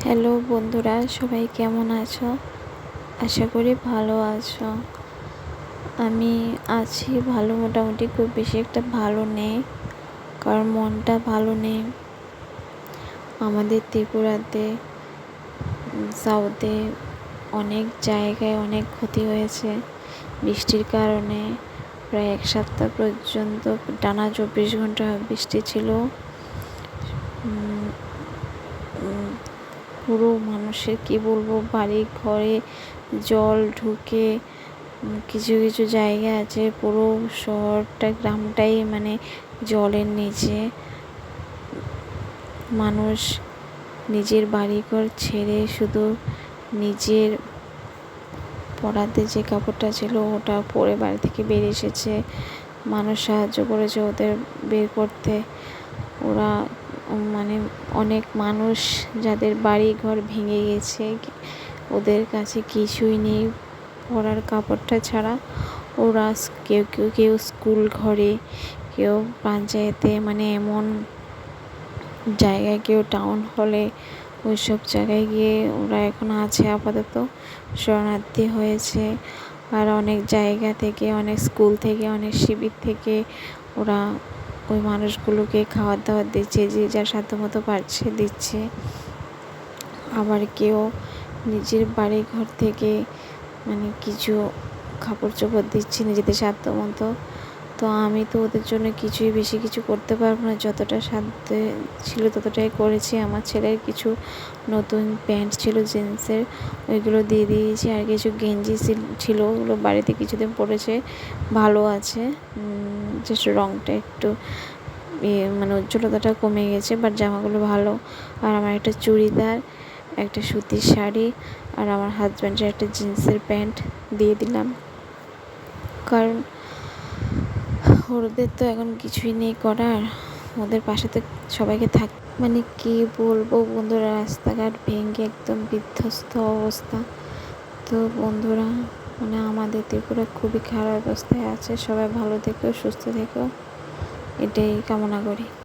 Hello বন্ধুরা, সবাই কেমন আছো? আশা করি ভালো আছো। আমি আছি ভালো, মোটামুটি। খুব বেশি একটা ভালো নেই, কারণ মনটা ভালো নেই। আমাদের ত্রিপুরাতে সাউথে অনেক জায়গায় অনেক ক্ষতি হয়েছে বৃষ্টির কারণে। প্রায় এক সপ্তাহ পর্যন্ত টানা 24 ঘন্টা বৃষ্টি ছিল। পুরো মানুষের কি বলবো, বাড়ি ঘরে জল ঢুকে কিছু কিছু জায়গা আছে পুরো শহরটা, গ্রামটাই মানে জলের নিচে। মানুষ নিজের বাড়িঘর ছেড়ে শুধু নিজের পরাতে যে কাপড়টা ছিল ওটা পরে বাড়ি থেকে বেরিয়ে এসেছে। মানুষ সাহায্য করেছে ওদের বের করতে। ওরা মানে অনেক মানুষ যাদের বাড়ি ঘর ভেঙে গেছে, ওদের কাছে কিছুই নেই পরার কাপড়টা ছাড়া। ওরা কেউ স্কুল ঘরে, কেউ পঞ্চায়েতে, মানে এমন জায়গায়, কেউ টাউন হলে, ওইসব জায়গায় গিয়ে ওরা এখন আছে আপাতত, শরণার্থী হয়েছে। আর অনেক জায়গা থেকে, অনেক স্কুল থেকে, অনেক শিবির থেকে ওরা ওই মানুষগুলোকে খাবার দাবার দিচ্ছে, যে যার সাধ্যমতো পারছে দিচ্ছে। আবার কেউ নিজের বাড়ি ঘর থেকে মানে কিছু কাপড় চোপড় দিচ্ছে নিজেদের সাধ্যমতো। তো আমি তো ওদের জন্য কিছুই বেশি কিছু করতে পারবো না, যতটা সাধ্যে ছিল ততটাই করেছি। আমার ছেলের কিছু নতুন প্যান্ট ছিল জিন্সের, ওইগুলো দিয়ে দিয়েছি। আর কিছু গেঞ্জি ছিল, ওগুলো বাড়িতে কিছুদিন পরেছে, ভালো আছে। জাস্ট রঙটা একটু মানে উজ্জ্বলতাটা কমে গেছে, বাট জামাগুলো ভালো। আর আমার একটা চুড়িদার, একটা সুতির শাড়ি, আর আমার হাজব্যান্ডের একটা জিন্সের প্যান্ট দিয়ে দিলাম। কারণ ওদের তো এখন কিছুই নেই করার, ওদের পাশে তো সবাইকে মানে কি বলবো বন্ধুরা, রাস্তাঘাট ভেঙে একদম বিধ্বস্ত অবস্থা। তো বন্ধুরা, মানে আমাদের ত্রিপুরা খুবই খারাপ অবস্থায় আছে। সবাই ভালো থেকো, সুস্থ থেকো, এটাই কামনা করি।